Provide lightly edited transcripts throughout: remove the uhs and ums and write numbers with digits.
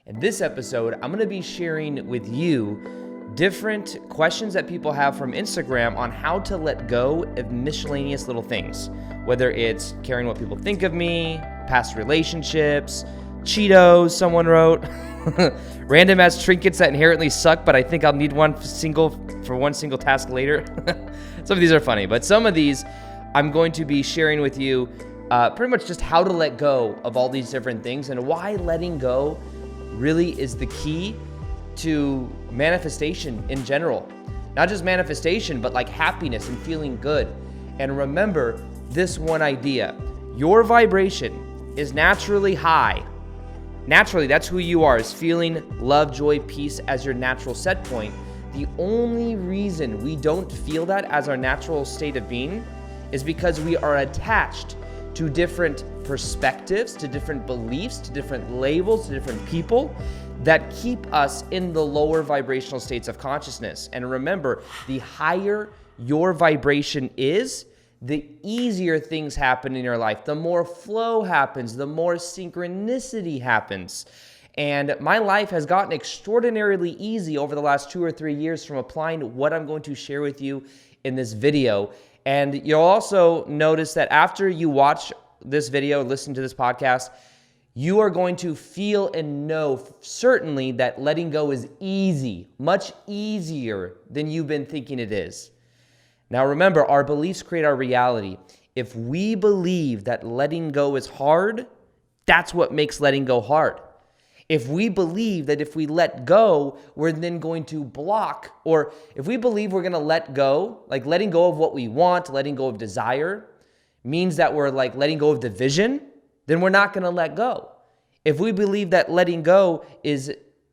In this episode, I'm going to be sharing with you different questions that people have from Instagram on how to let go of miscellaneous little things, whether it's caring what people think of me, past relationships, Cheetos, someone wrote, random ass trinkets that inherently suck, but I think I'll need one single task later. Some of these are funny, but some of these I'm going to be sharing with you pretty much just how to let go of all these different things and why letting go really is the key to manifestation in general. Not just manifestation, but like happiness and feeling good. And remember this one idea: your vibration is naturally high. Naturally, that's who you are, is feeling love, joy, peace as your natural set point. The only reason we don't feel that as our natural state of being is because we are attached to different perspectives, to different beliefs, to different labels, to different people that keep us in the lower vibrational states of consciousness. And remember, the higher your vibration is, the easier things happen in your life, the more flow happens, the more synchronicity happens. And my life has gotten extraordinarily easy over the last 2 or 3 years from applying what I'm going to share with you in this video. And you'll also notice that after you watch this video, listen to this podcast, you are going to feel and know certainly that letting go is easy, much easier than you've been thinking it is. Now remember, our beliefs create our reality. If we believe that letting go is hard, that's what makes letting go hard. If we believe that if we let go, we're then going to block, or if we believe we're going to let go, like letting go of what we want, letting go of desire, means that we're like letting go of the vision, then we're not going to let go. If we believe that letting go is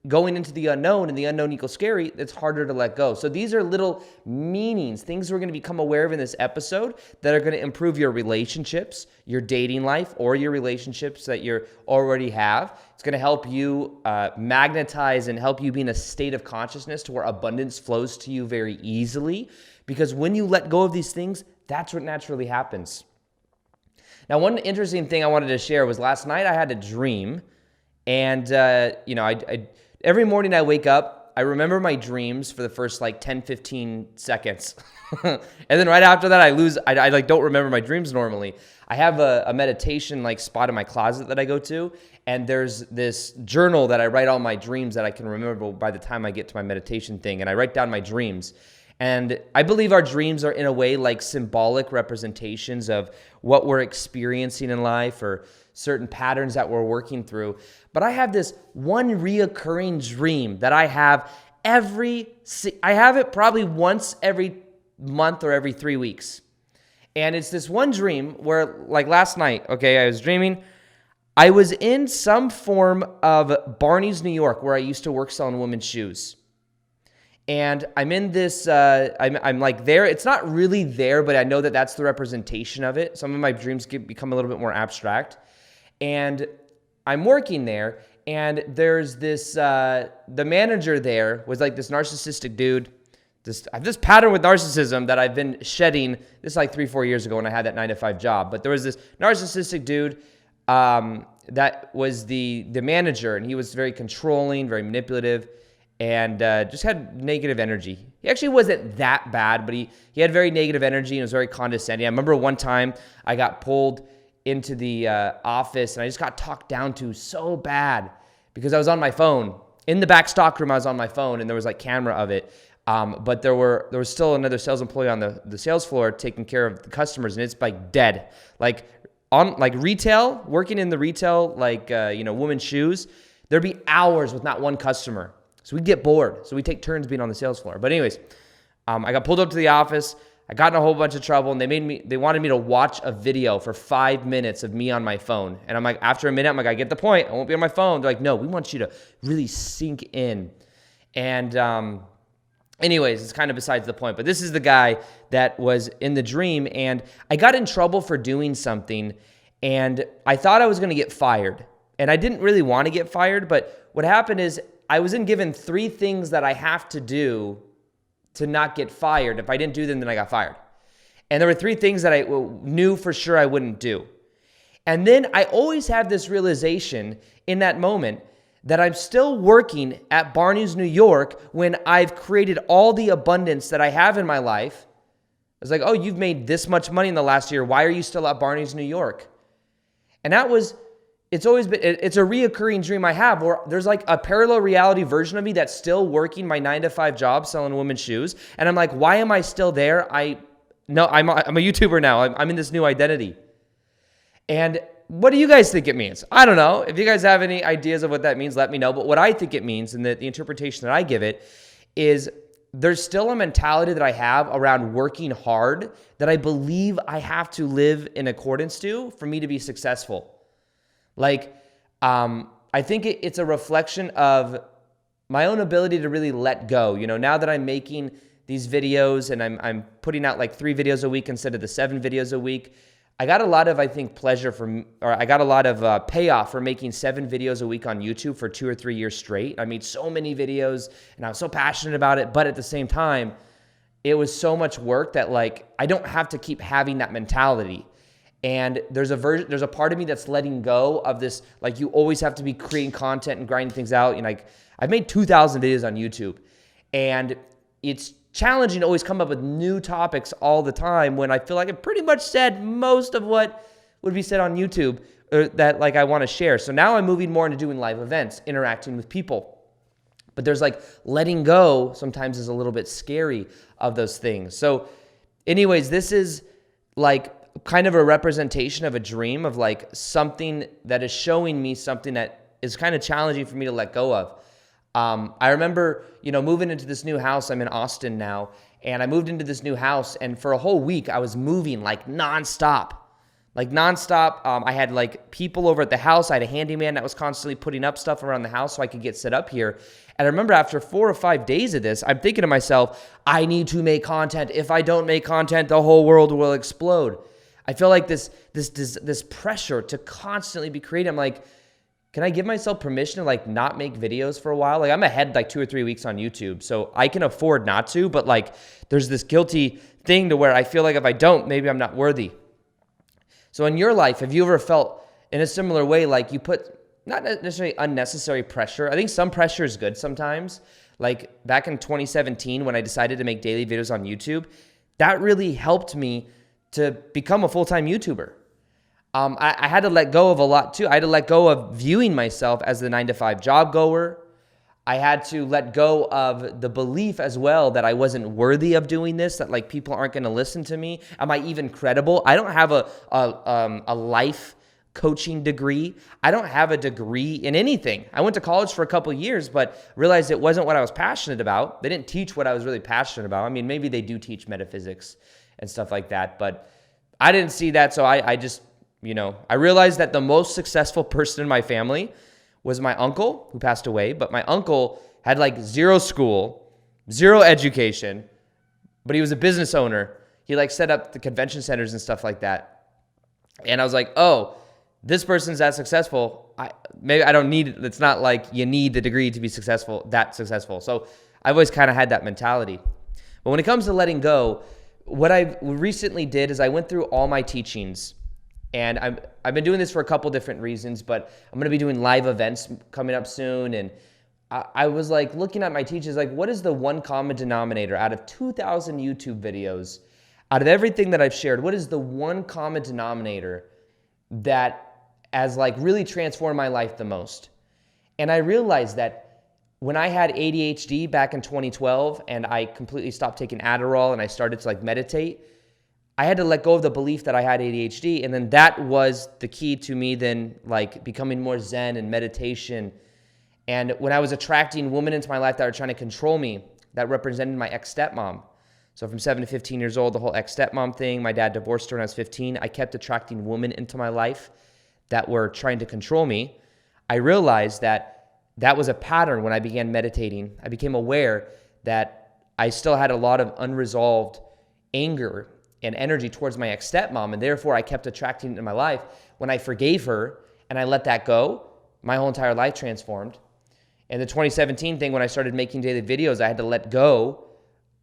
going into the unknown and the unknown equals scary, it's harder to let go. So these are little meanings, things we're going to become aware of in this episode that are going to improve your relationships, your dating life, or your relationships that you already have. It's going to help you magnetize and help you be in a state of consciousness to where abundance flows to you very easily. Because when you let go of these things, that's what naturally happens. Now, one interesting thing I wanted to share was last night I had a dream, and I every morning I wake up, I remember my dreams for the first like 10, 15 seconds. And then right after that, I don't remember my dreams normally. I have a meditation like spot in my closet that I go to. And there's this journal that I write all my dreams that I can remember by the time I get to my meditation thing. And I write down my dreams. And I believe our dreams are in a way like symbolic representations of what we're experiencing in life or certain patterns that we're working through. But I have this one reoccurring dream that I have it probably once every month or every 3 weeks. And it's this one dream where, like last night, okay, I was dreaming. I was in some form of Barney's, New York, where I used to work selling women's shoes. And I'm in this, I'm like there. It's not really there, but I know that that's the representation of it. Some of my dreams become a little bit more abstract. And I'm working there, and there's this, the manager there was like this narcissistic dude. I have this pattern with narcissism that I've been shedding. This is like 3-4 years ago when I had that 9-to-5 job. But there was this narcissistic dude that was the manager, and he was very controlling, very manipulative, and just had negative energy. He actually wasn't that bad, but he had very negative energy and was very condescending. I remember one time I got pulled into the office, and I just got talked down to so bad because I was on my phone. In the back stock room, I was on my phone, and there was like camera of it. But there was still another sales employee on the sales floor taking care of the customers, and it's like dead. Like on like retail, working in the retail, like women's shoes, there'd be hours with not one customer. So we'd get bored. So we take turns being on the sales floor. But anyways, I got pulled up to the office. I got in a whole bunch of trouble, and they wanted me to watch a video for 5 minutes of me on my phone. And I'm like, after a minute, I'm like, I get the point. I won't be on my phone. They're like, no, we want you to really sink in. And anyways, it's kind of besides the point. But this is the guy that was in the dream, and I got in trouble for doing something, and I thought I was going to get fired. And I didn't really want to get fired, but what happened is I was given 3 things that I have to do to not get fired. If I didn't do them, then I got fired. And there were 3 things that I knew for sure I wouldn't do. And then I always have this realization in that moment that I'm still working at Barney's New York when I've created all the abundance that I have in my life. It's like, oh, you've made this much money in the last year. Why are you still at Barney's New York? And it's always been, it's a reoccurring dream I have where there's like a parallel reality version of me that's still working my 9-to-5 job selling women's shoes. And I'm like, why am I still there? I'm a YouTuber now. I'm in this new identity. And what do you guys think it means? I don't know. If you guys have any ideas of what that means, let me know. But what I think it means and the interpretation that I give it is there's still a mentality that I have around working hard that I believe I have to live in accordance to for me to be successful. Like, I think it's a reflection of my own ability to really let go. You know, now that I'm making these videos and I'm putting out like 3 videos a week instead of the 7 videos a week, I got a lot of, I think, I got a lot of payoff for making 7 videos a week on YouTube for 2 or 3 years straight. I made so many videos and I was so passionate about it, but at the same time, it was so much work that like, I don't have to keep having that mentality. And there's a part of me that's letting go of this, like you always have to be creating content and grinding things out. And like, I've made 2,000 videos on YouTube and it's challenging to always come up with new topics all the time when I feel like I pretty much said most of what would be said on YouTube that like I want to share. So now I'm moving more into doing live events, interacting with people. But there's like letting go sometimes is a little bit scary of those things. So anyways, this is like kind of a representation of a dream of like something that is showing me something that is kind of challenging for me to let go of. I remember, moving into this new house. I'm in Austin now, and I moved into this new house, and for a whole week, I was moving like nonstop. I had like people over at the house. I had a handyman that was constantly putting up stuff around the house so I could get set up here. And I remember after 4 or 5 days of this, I'm thinking to myself, I need to make content. If I don't make content, the whole world will explode. I feel like this pressure to constantly be creative. I'm like, can I give myself permission to like not make videos for a while? Like I'm ahead like 2 or 3 weeks on YouTube, so I can afford not to, but like there's this guilty thing to where I feel like if I don't, maybe I'm not worthy. So in your life, have you ever felt in a similar way, like you put not necessarily unnecessary pressure? I think some pressure is good sometimes. Like back in 2017, when I decided to make daily videos on YouTube, that really helped me to become a full-time YouTuber. I had to let go of a lot too. I had to let go of viewing myself as the 9-to-5 job goer. I had to let go of the belief as well that I wasn't worthy of doing this, that like people aren't going to listen to me. Am I even credible? I don't have a life coaching degree. I don't have a degree in anything. I went to college for a couple of years, but realized it wasn't what I was passionate about. They didn't teach what I was really passionate about. I mean, maybe they do teach metaphysics and stuff like that, but I didn't see that. So I just, I realized that the most successful person in my family was my uncle, who passed away. But my uncle had like 0 school, 0 education, but he was a business owner. He like set up the convention centers and stuff like that. And I was like, oh, this person's that successful. Maybe I don't need it. It's not like you need the degree to be that successful. So I've always kind of had that mentality. But when it comes to letting go, what I recently did is I went through all my teachings. And I've been doing this for a couple different reasons, but I'm going to be doing live events coming up soon. And I was like looking at my teachings, like what is the one common denominator out of 2,000 YouTube videos, out of everything that I've shared, what is the one common denominator that has like really transformed my life the most? And I realized that when I had ADHD back in 2012 and I completely stopped taking Adderall and I started to like meditate, I had to let go of the belief that I had ADHD. And then that was the key to me then like becoming more Zen and meditation. And when I was attracting women into my life that were trying to control me, that represented my ex-stepmom. So from 7 to 15 years old, the whole ex-stepmom thing, my dad divorced her when I was 15. I kept attracting women into my life that were trying to control me. I realized that was a pattern when I began meditating. I became aware that I still had a lot of unresolved anger and energy towards my ex-stepmom, and therefore I kept attracting it into my life. When I forgave her and I let that go, my whole entire life transformed. And the 2017 thing, when I started making daily videos, I had to let go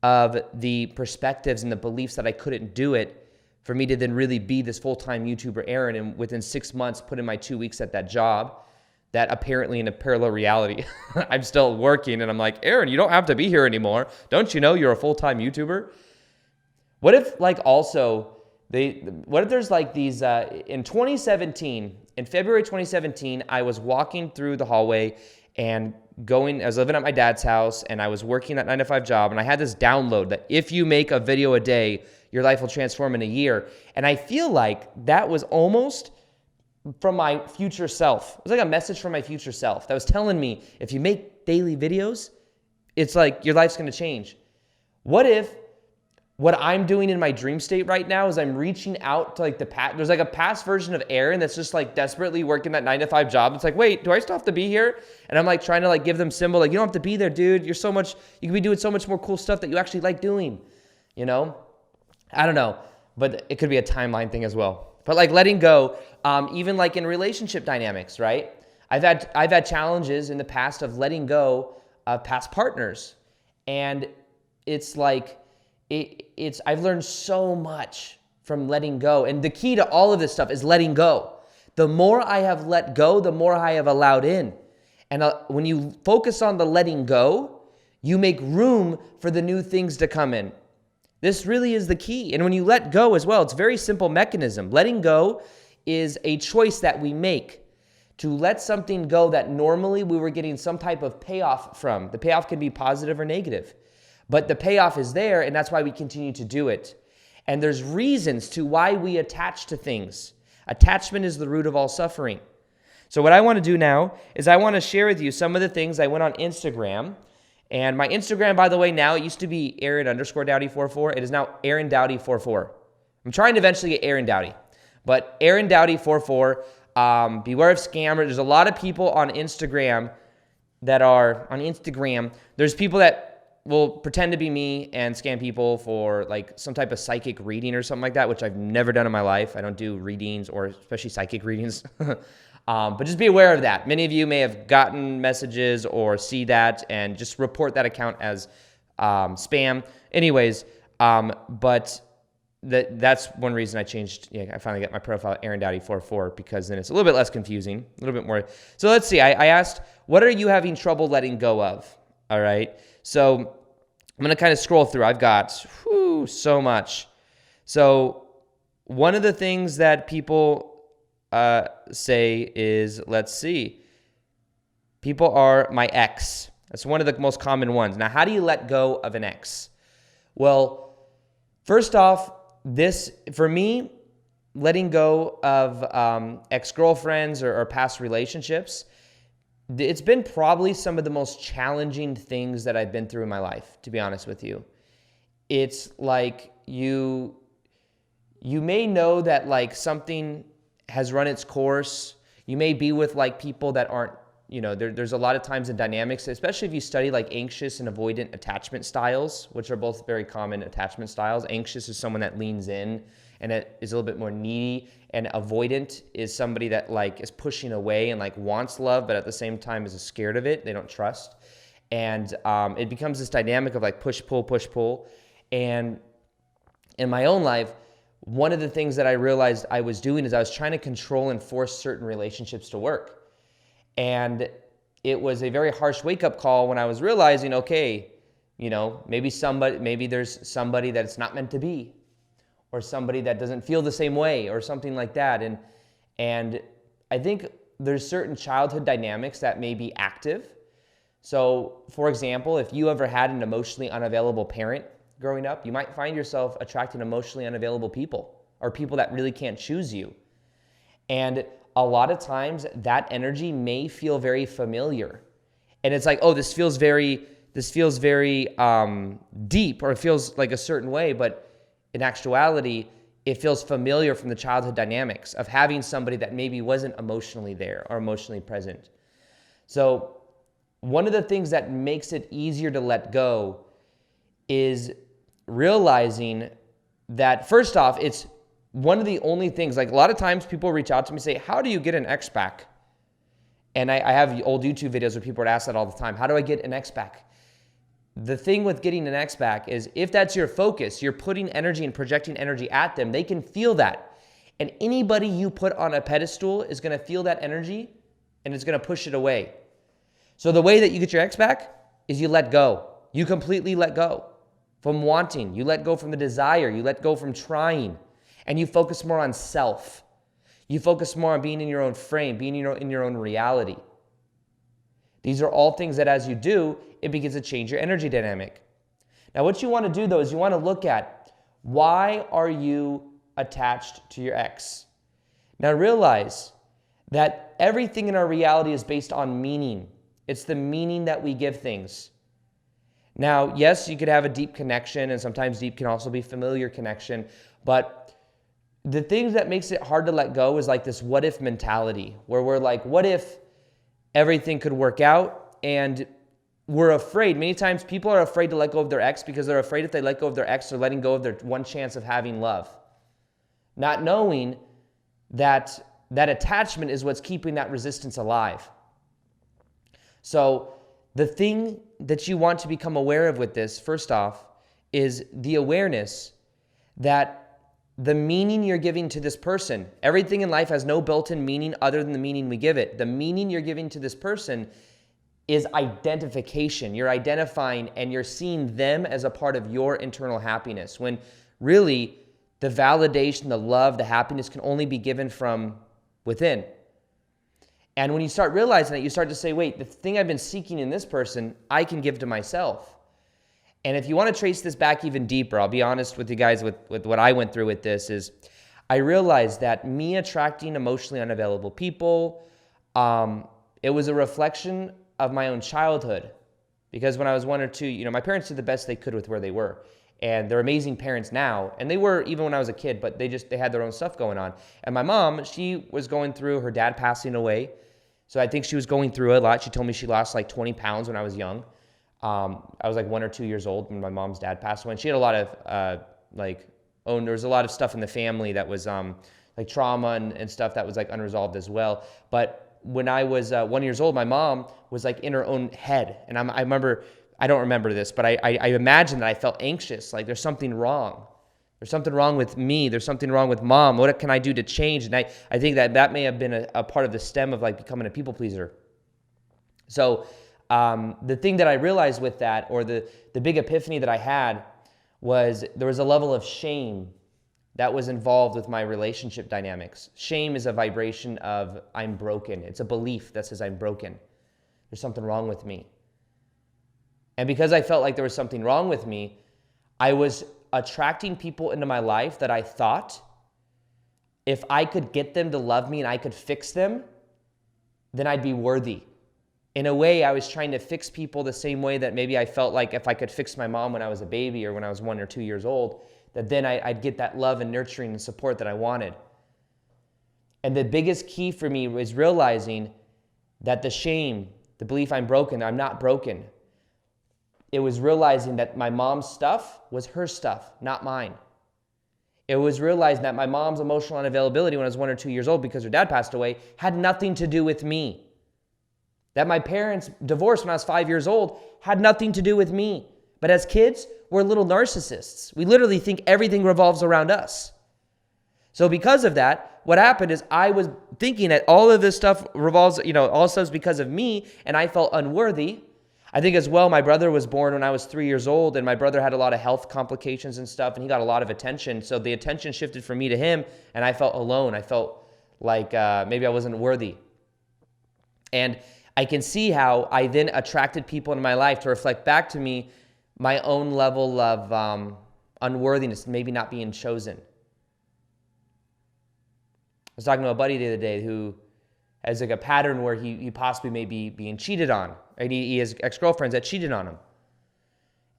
of the perspectives and the beliefs that I couldn't do it for me to then really be this full-time YouTuber Aaron, and within 6 months put in my 2 weeks at that job that apparently in a parallel reality, I'm still working and I'm like, Aaron, you don't have to be here anymore. Don't you know you're a full-time YouTuber? What if like also what if there's like these, in 2017, in February 2017, I was walking through the hallway and I was living at my dad's house and I was working that 9-to-5 job, and I had this download that if you make a video a day, your life will transform in a year. And I feel like that was almost from my future self. It was like a message from my future self that was telling me, if you make daily videos, it's like your life's going to change. What if what I'm doing in my dream state right now is I'm reaching out to like there's like a past version of Aaron that's just like desperately working that 9-to-5 job. It's like, wait, do I still have to be here? And I'm like trying to like give them symbol, like, you don't have to be there, dude. You can be doing so much more cool stuff that you actually like doing, you know? I don't know, but it could be a timeline thing as well. But like letting go, even like in relationship dynamics, right? I've had challenges in the past of letting go of past partners. And it's like, I've learned so much from letting go. And the key to all of this stuff is letting go. The more I have let go, the more I have allowed in. And when you focus on the letting go, you make room for the new things to come in. This really is the key. And when you let go as well, it's a very simple mechanism. Letting go is a choice that we make to let something go that normally we were getting some type of payoff from. The payoff can be positive or negative. But the payoff is there, and that's why we continue to do it. And there's reasons to why we attach to things. Attachment is the root of all suffering. So what I want to do now is I want to share with you some of the things I went on Instagram. And my Instagram, by the way, now it used to be Aaron_Doughty44. It is now Aaron Doughty44. I'm trying to eventually get Aaron Doughty. But Aaron Doughty44, beware of scammers. There's a lot of people on Instagram that are on Instagram. There's people that will pretend to be me and scam people for like some type of psychic reading or something like that, which I've never done in my life. I don't do readings, or especially psychic readings. But just be aware of that. Many of you may have gotten messages or see that and just report that account as spam. Anyways, but that's one reason I changed. I finally got my profile Aaron Doughty44, because then it's a little bit less confusing, a little bit more. So let's see. I asked, what are you having trouble letting go of? All right. So I'm going to kind of scroll through. I've got so much. So one of the things that people say is, let's see, people are my ex. That's one of the most common ones. Now, how do you let go of an ex? Well, first off, for me, letting go of ex-girlfriends or past relationships, it's been probably some of the most challenging things that I've been through in my life, to be honest with you. It's like you may know that like something has run its course. You may be with like people that aren't, there's a lot of times in dynamics, especially if you study like anxious and avoidant attachment styles, which are both very common attachment styles. Anxious is someone that leans in and it is a little bit more needy, and avoidant is somebody that like is pushing away and like wants love, but at the same time is scared of it. They don't trust. And it becomes this dynamic of like push, pull. And in my own life, one of the things that I realized I was doing is I was trying to control and force certain relationships to work. And it was a very harsh wake-up call when I was realizing, okay, maybe there's somebody that it's not meant to be, or somebody that doesn't feel the same way, or something like that. And I think there's certain childhood dynamics that may be active. So, for example, if you ever had an emotionally unavailable parent growing up, you might find yourself attracting emotionally unavailable people, or people that really can't choose you. And a lot of times that energy may feel very familiar. And it's like, oh, this feels very deep, or it feels like a certain way, but in actuality, it feels familiar from the childhood dynamics of having somebody that maybe wasn't emotionally there or emotionally present. So one of the things that makes it easier to let go is realizing that, first off, it's one of the only things, like a lot of times people reach out to me and say, how do you get an ex back? And I have old YouTube videos where people would ask that all the time. How do I get an ex back? The thing with getting an ex back is if that's your focus, you're putting energy and projecting energy at them, they can feel that. And anybody you put on a pedestal is going to feel that energy and it's going to push it away. So the way that you get your ex back is you let go. You completely let go from wanting. You let go from the desire. You let go from trying. And you focus more on self. You focus more on being in your own frame, being in your own reality. These are all things that as you do, it begins to change your energy dynamic. Now, what you want to do, though, is you want to look at, why are you attached to your ex? Now, realize that everything in our reality is based on meaning. It's the meaning that we give things. Now, yes, you could have a deep connection, and sometimes deep can also be familiar connection, but the things that makes it hard to let go is like this what if mentality, where we're like, what if everything could work out? And we're afraid. Many times people are afraid to let go of their ex because they're afraid if they let go of their ex, they're letting go of their one chance of having love. Not knowing that that attachment is what's keeping that resistance alive. So the thing that you want to become aware of with this, first off, is the awareness that the meaning you're giving to this person, everything in life has no built-in meaning other than the meaning we give it. The meaning you're giving to this person is identification. You're identifying and you're seeing them as a part of your internal happiness, when really the validation, the love, the happiness can only be given from within. And when you start realizing that, you start to say, wait, the thing I've been seeking in this person, I can give to myself. And if you want to trace this back even deeper, I'll be honest with you guys with what I went through with this is, I realized that me attracting emotionally unavailable people, it was a reflection of my own childhood. Because when I was 1 or 2, my parents did the best they could with where they were. And they're amazing parents now. And they were even when I was a kid, but they had their own stuff going on. And my mom, she was going through her dad passing away. So I think she was going through a lot. She told me she lost like 20 pounds when I was young. I was like 1 or 2 years old when my mom's dad passed away. And she had a lot of there was a lot of stuff in the family that was like trauma and stuff that was like unresolved as well. But when I was 1 year old, my mom was like in her own head. And I don't remember this, but I imagine that I felt anxious, like there's something wrong. There's something wrong with me. There's something wrong with mom. What can I do to change? And I think that may have been a part of the stem of like becoming a people pleaser. So the thing that I realized with that, or the big epiphany that I had, was there was a level of shame that was involved with my relationship dynamics. Shame is a vibration of I'm broken. It's a belief that says I'm broken. There's something wrong with me. And because I felt like there was something wrong with me, I was attracting people into my life that I thought if I could get them to love me and I could fix them, then I'd be worthy. In a way, I was trying to fix people the same way that maybe I felt like if I could fix my mom when I was a baby or when I was 1 or 2 years old, that then I'd get that love and nurturing and support that I wanted. And the biggest key for me was realizing that the shame, the belief I'm broken, I'm not broken. It was realizing that my mom's stuff was her stuff, not mine. It was realizing that my mom's emotional unavailability when I was 1 or 2 years old because her dad passed away had nothing to do with me. That my parents divorced when I was 5 years old had nothing to do with me. But as kids, we're little narcissists. We literally think everything revolves around us. So because of that, what happened is I was thinking that all of this stuff revolves, all stuff's because of me, and I felt unworthy. I think as well, my brother was born when I was 3 years old, and my brother had a lot of health complications and stuff, and he got a lot of attention. So the attention shifted from me to him, and I felt alone. I felt like maybe I wasn't worthy. And I can see how I then attracted people in my life to reflect back to me my own level of unworthiness, maybe not being chosen. I was talking to a buddy the other day who has like a pattern where he possibly may be being cheated on. Right? He has ex-girlfriends that cheated on him.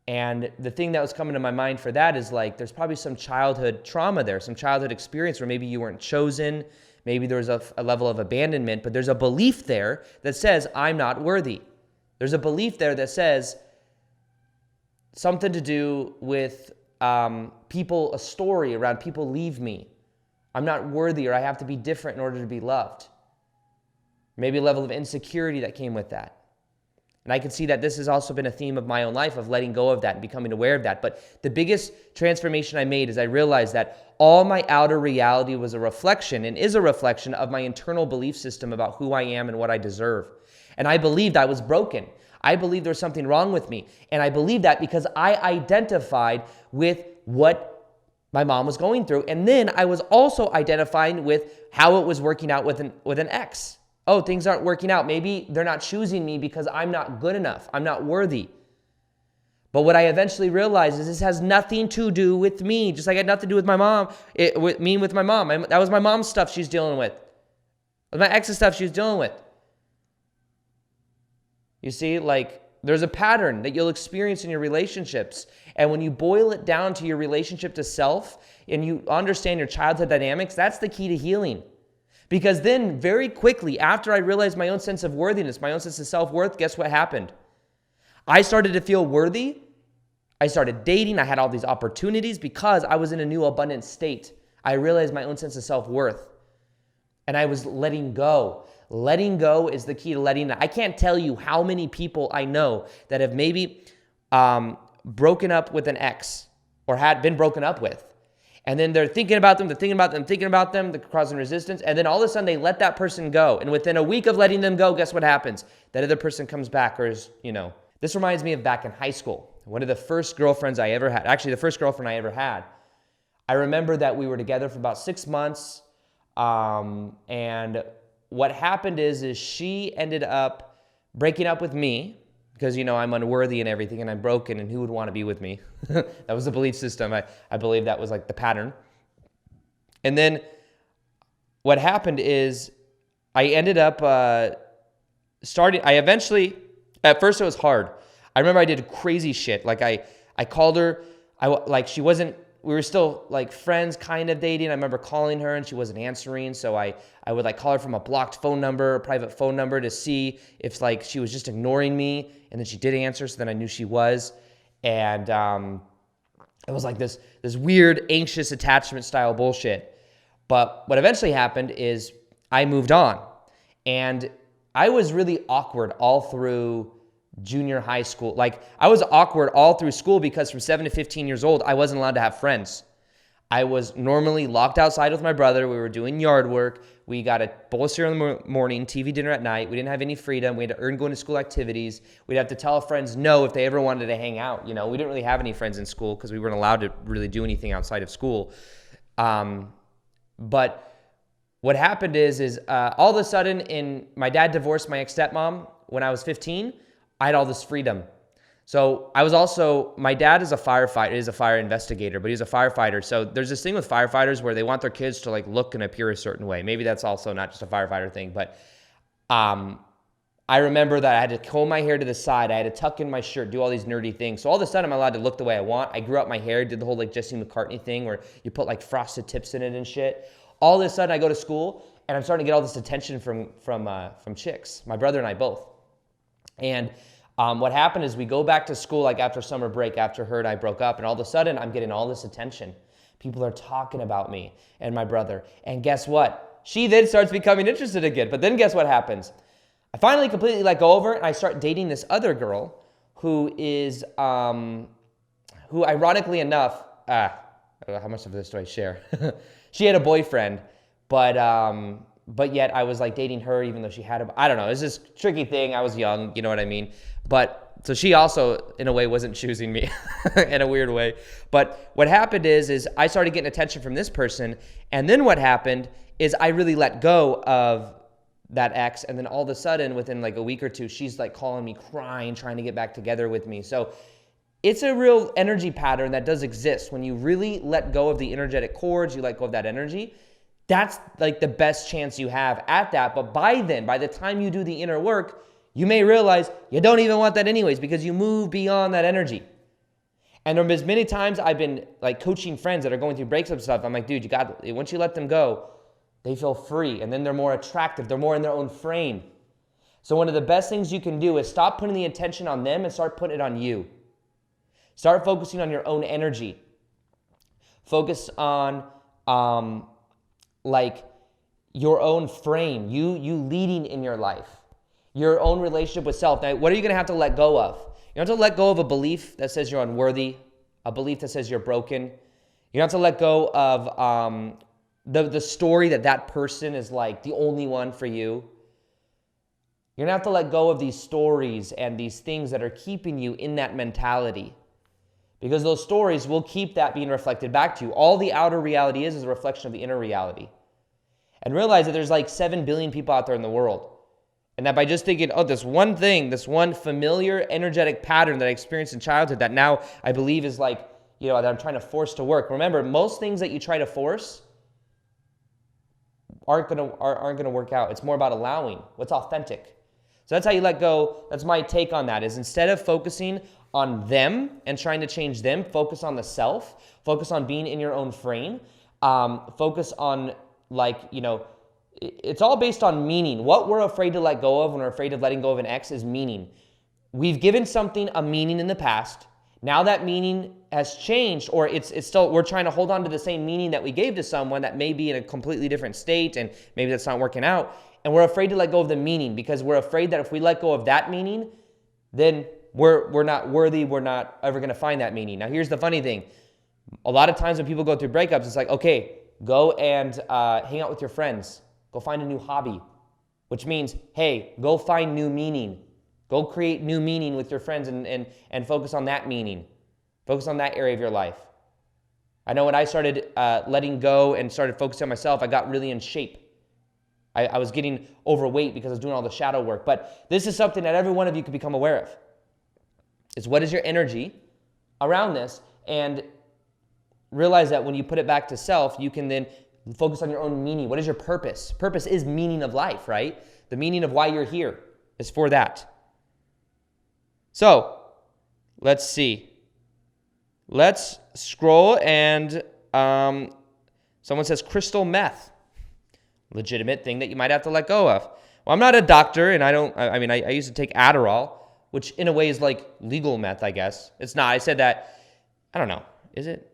And the thing that was coming to my mind for that is like, there's probably some childhood trauma there, some childhood experience where maybe you weren't chosen, maybe there was a level of abandonment, but there's a belief there that says, I'm not worthy. There's a belief there that says something to do with people, a story around people leave me. I'm not worthy, or I have to be different in order to be loved. Maybe a level of insecurity that came with that. And I can see that this has also been a theme of my own life, of letting go of that and becoming aware of that. But the biggest transformation I made is I realized that all my outer reality was a reflection and is a reflection of my internal belief system about who I am and what I deserve. And I believed I was broken. I believed there was something wrong with me. And I believed that because I identified with what my mom was going through. And then I was also identifying with how it was working out with an ex. Oh, things aren't working out. Maybe they're not choosing me because I'm not good enough. I'm not worthy. But what I eventually realized is this has nothing to do with me. Just like it had nothing to do with my mom, with my mom. That was my mom's stuff she's dealing with. It was my ex's stuff she was dealing with. You see, like there's a pattern that you'll experience in your relationships. And when you boil it down to your relationship to self and you understand your childhood dynamics, that's the key to healing. Because then very quickly after I realized my own sense of worthiness, my own sense of self-worth, guess what happened? I started to feel worthy. I started dating. I had all these opportunities because I was in a new abundant state. I realized my own sense of self-worth. And I was letting go. Letting go is the key to letting. I can't tell you how many people I know that have maybe broken up with an ex or had been broken up with. And then they're thinking about them, they're causing resistance. And then all of a sudden they let that person go. And within a week of letting them go, guess what happens? That other person comes back or is, This reminds me of back in high school. One of the first girlfriends I ever had, actually the first girlfriend I ever had. I remember that we were together for about 6 months. And what happened is she ended up breaking up with me. Because, I'm unworthy and everything, and I'm broken, and who would want to be with me? That was the belief system. I believe that was like the pattern. And then what happened is I ended up at first it was hard. I remember I did crazy shit. Like I called her, we were still like friends, kind of dating. I remember calling her and she wasn't answering. So I would call her from a blocked phone number, a private phone number to see if she was just ignoring me. And then she did answer. So then I knew she was. And it was like this weird, anxious attachment style bullshit. But what eventually happened is I moved on. And I was really awkward all through junior high school. I was awkward all through school because from 7 to 15 years old, I wasn't allowed to have friends. I was normally locked outside with my brother. We were doing yard work. We got a bowl of cereal in the morning, TV dinner at night. We didn't have any freedom. We had to earn going to school activities. We'd have to tell our friends no if they ever wanted to hang out. We didn't really have any friends in school because we weren't allowed to really do anything outside of school. But what happened is all of a sudden my dad divorced my ex-stepmom when I was 15. I had all this freedom. So my dad is a firefighter, is a fire investigator, but he's a firefighter. So there's this thing with firefighters where they want their kids to look and appear a certain way. Maybe that's also not just a firefighter thing, but I remember that I had to comb my hair to the side. I had to tuck in my shirt, do all these nerdy things. So all of a sudden I'm allowed to look the way I want. I grew out my hair, did the whole Jesse McCartney thing where you put frosted tips in it and shit. All of a sudden I go to school and I'm starting to get all this attention from chicks, my brother and I both. And what happened is we go back to school after summer break, after her and I broke up, and all of a sudden I'm getting all this attention. People are talking about me and my brother. And guess what? She then starts becoming interested again. But then guess what happens? I finally completely let go of her and I start dating this other girl who is, who ironically enough, I don't know how much of this do I share? She had a boyfriend, but yet I was dating her even though she had I don't know. It's this tricky thing. I was young, you know what I mean? But so she also, in a way, wasn't choosing me in a weird way. But what happened is I started getting attention from this person. And then what happened is I really let go of that ex. And then all of a sudden, within a week or two, she's calling me, crying, trying to get back together with me. So it's a real energy pattern that does exist. When you really let go of the energetic cords, you let go of that energy, that's the best chance you have at that. But by the time you do the inner work, you may realize you don't even want that anyways because you move beyond that energy. And there have been many times I've been coaching friends that are going through breakups and stuff. I'm like, dude, once you let them go, they feel free and then they're more attractive. They're more in their own frame. So one of the best things you can do is stop putting the attention on them and start putting it on you. Start focusing on your own energy. Focus on your own frame, you leading in your life. your own relationship with self. Now, what are you going to have to let go of? You have to let go of a belief that says you're unworthy, a belief that says you're broken. You have to let go of the story that person is like the only one for you. You're going to have to let go of these stories and these things that are keeping you in that mentality, because those stories will keep that being reflected back to you. All the outer reality is a reflection of the inner reality. And realize that there's like 7 billion people out there in the world. And that by just thinking, oh, this one thing, this one familiar energetic pattern that I experienced in childhood that now I believe is like, that I'm trying to force to work. Remember, most things that you try to force aren't gonna work out. It's more about allowing what's authentic. So that's how you let go. That's my take on that, is instead of focusing on them and trying to change them, focus on the self, focus on being in your own frame, focus on it's all based on meaning. What we're afraid to let go of when we're afraid of letting go of an ex is meaning. We've given something a meaning in the past. Now that meaning has changed, or it's still, we're trying to hold on to the same meaning that we gave to someone that may be in a completely different state, and maybe that's not working out. And we're afraid to let go of the meaning because we're afraid that if we let go of that meaning, then we're not worthy, we're not ever going to find that meaning. Now, here's the funny thing. A lot of times when people go through breakups, it's like, okay, go and hang out with your friends. Go find a new hobby, which means, hey, go find new meaning. Go create new meaning with your friends and focus on that meaning. Focus on that area of your life. I know when I started letting go and started focusing on myself, I got really in shape. I was getting overweight because I was doing all the shadow work. But this is something that every one of you can become aware of. Is what is your energy around this, and realize that when you put it back to self, you can then focus on your own meaning. What is your purpose? Purpose is meaning of life, right? The meaning of why you're here is for that. So, let's see. Let's scroll, and someone says crystal meth. Legitimate thing that you might have to let go of. Well, I'm not a doctor, and I used to take Adderall, which in a way is like legal meth, I guess. It's not. I said that, I don't know. Is it?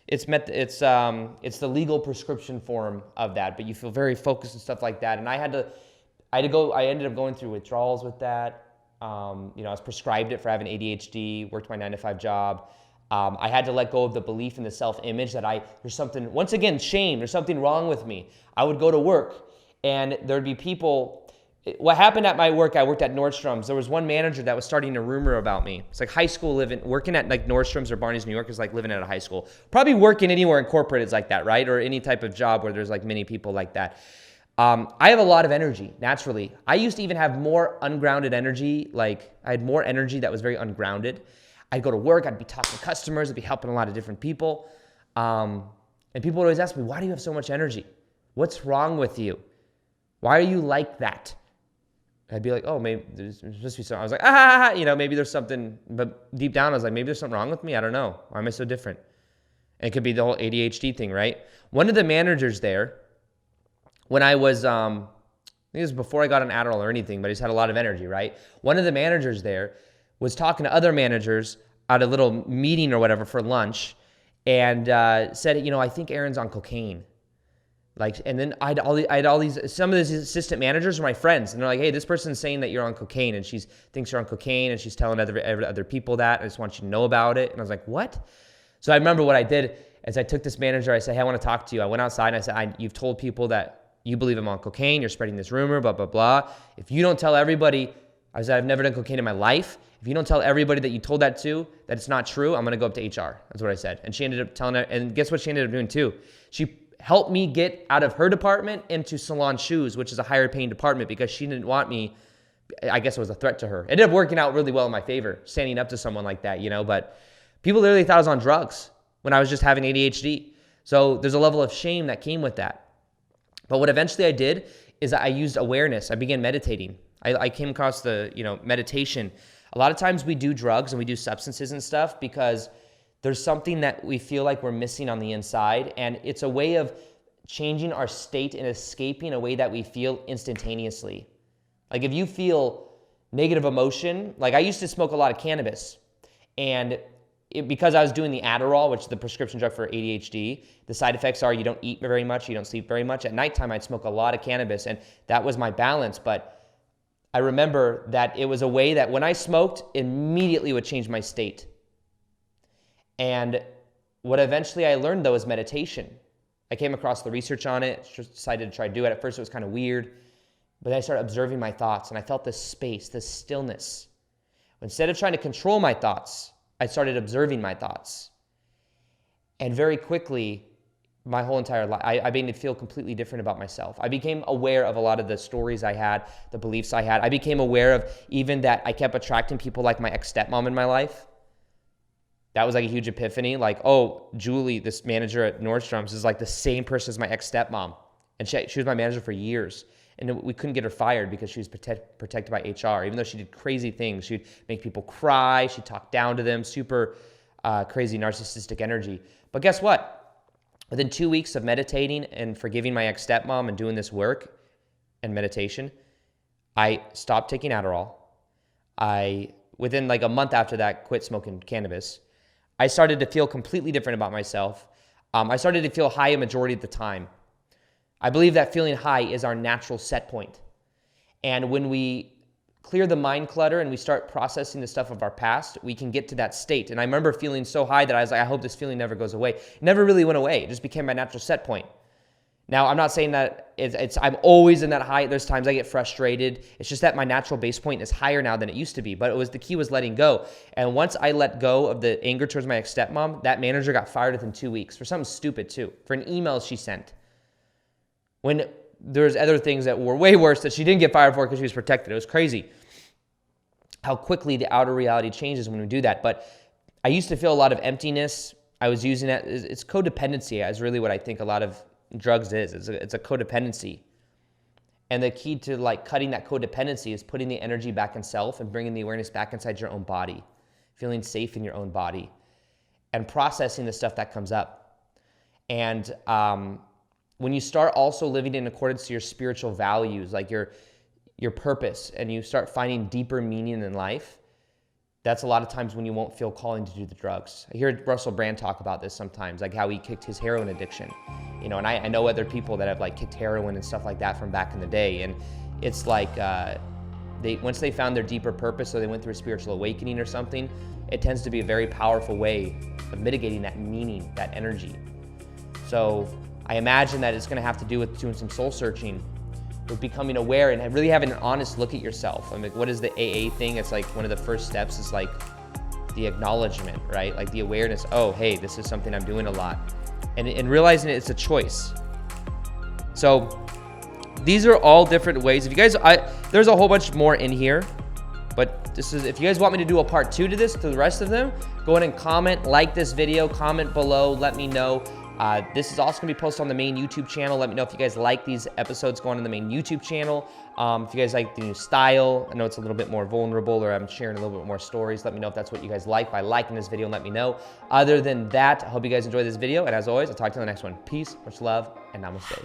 It's the legal prescription form of that, but you feel very focused and stuff like that. And I ended up going through withdrawals with that. I was prescribed it for having ADHD, worked my 9-to-5 job. I had to let go of the belief in the self-image that there's something, once again, shame, there's something wrong with me. I would go to work and there'd be people. What happened at my work, I worked at Nordstrom's. There was one manager that was starting a rumor about me. It's like high school working at like Nordstrom's or Barney's New York is like living at a high school. Probably working anywhere in corporate is like that, right? Or any type of job where there's like many people like that. I have a lot of energy, naturally. I used to even have more ungrounded energy. Like I had more energy that was very ungrounded. I'd go to work, I'd be talking to customers, I'd be helping a lot of different people. And people would always ask me, why do you have so much energy? What's wrong with you? Why are you like that? I'd be like, oh, maybe there's supposed to be something. I was like, maybe there's something. But deep down, I was like, maybe there's something wrong with me. I don't know. Why am I so different? And it could be the whole ADHD thing, right? One of the managers there, when I was, I think it was before I got an Adderall or anything, but I just had a lot of energy, right? One of the managers there was talking to other managers at a little meeting or whatever for lunch, and said, I think Aaron's on cocaine. And then I had all these, some of these assistant managers are my friends, and they're like, hey, this person's saying that you're on cocaine, and she thinks you're on cocaine, and she's telling other people that. I just want you to know about it. And I was like, what? So I remember what I did is I took this manager, I said, hey, I want to talk to you. I went outside and I said, you've told people that you believe I'm on cocaine, you're spreading this rumor, blah, blah, blah. If you don't tell everybody, I said, I've never done cocaine in my life. If you don't tell everybody that you told that to, that it's not true, I'm going to go up to HR. That's what I said. And she ended up telling her, and guess what she ended up doing too? She helped me get out of her department into Salon Shoes, which is a higher paying department, because she didn't want me. I guess it was a threat to her. It ended up working out really well in my favor, standing up to someone like that, but people literally thought I was on drugs when I was just having ADHD. So there's a level of shame that came with that. But what eventually I did is I used awareness. I began meditating. I came across the, meditation. A lot of times we do drugs and we do substances and stuff because there's something that we feel like we're missing on the inside, and it's a way of changing our state and escaping a way that we feel instantaneously. Like if you feel negative emotion, like I used to smoke a lot of cannabis, and because I was doing the Adderall, which is the prescription drug for ADHD, the side effects are you don't eat very much, you don't sleep very much. At nighttime, I'd smoke a lot of cannabis, and that was my balance, but I remember that it was a way that when I smoked, immediately would change my state. And what eventually I learned, though, is meditation. I came across the research on it, just decided to try to do it. At first, it was kind of weird, but then I started observing my thoughts, and I felt this space, this stillness. Instead of trying to control my thoughts, I started observing my thoughts. And very quickly, my whole entire life, I began to feel completely different about myself. I became aware of a lot of the stories I had, the beliefs I had. I became aware of even that I kept attracting people like my ex-stepmom in my life. That was like a huge epiphany. Like, oh, Julie, this manager at Nordstrom's, is like the same person as my ex-stepmom. And she was my manager for years. And we couldn't get her fired because she was protected by HR. Even though she did crazy things, she'd make people cry, she'd talk down to them, super crazy narcissistic energy. But guess what? Within 2 weeks of meditating and forgiving my ex-stepmom and doing this work and meditation, I stopped taking Adderall. Within like a month after that, quit smoking cannabis. I started to feel completely different about myself. I started to feel high a majority of the time. I believe that feeling high is our natural set point. And when we clear the mind clutter and we start processing the stuff of our past, we can get to that state. And I remember feeling so high that I was like, I hope this feeling never goes away. It never really went away. It just became my natural set point. Now, I'm not saying that I'm always in that high. There's times I get frustrated. It's just that my natural base point is higher now than it used to be. But the key was letting go. And once I let go of the anger towards my ex-stepmom, that manager got fired within 2 weeks for something stupid too, for an email she sent. When there's other things that were way worse that she didn't get fired for because she was protected. It was crazy how quickly the outer reality changes when we do that. But I used to feel a lot of emptiness. I was using that. It's codependency is really what I think a lot of drugs is. It's a codependency. And the key to like cutting that codependency is putting the energy back in self and bringing the awareness back inside your own body, feeling safe in your own body, and processing the stuff that comes up. And when you start also living in accordance to your spiritual values, like your purpose, and you start finding deeper meaning in life, that's a lot of times when you won't feel calling to do the drugs. I hear Russell Brand talk about this sometimes, like how he kicked his heroin addiction. You know, and I know other people that have like kicked heroin and stuff like that from back in the day. And it's like once they found their deeper purpose, or they went through a spiritual awakening or something, it tends to be a very powerful way of mitigating that meaning, that energy. So I imagine that it's going to have to do with doing some soul searching, with becoming aware and really having an honest look at yourself. I mean, what is the AA thing? It's like one of the first steps is like the acknowledgement, right? Like the awareness, oh, hey, this is something I'm doing a lot. And realizing it's a choice. So these are all different ways. If you guys, there's a whole bunch more in here, but if you guys want me to do a part 2 to this, to the rest of them, go ahead and comment, like this video, comment below, let me know. This is also going to be posted on the main YouTube channel. Let me know if you guys like these episodes going on the main YouTube channel. If you guys like the new style, I know it's a little bit more vulnerable, or I'm sharing a little bit more stories. Let me know if that's what you guys like by liking this video and let me know. Other than that, I hope you guys enjoyed this video. And as always, I'll talk to you in the next one. Peace, much love, and namaste.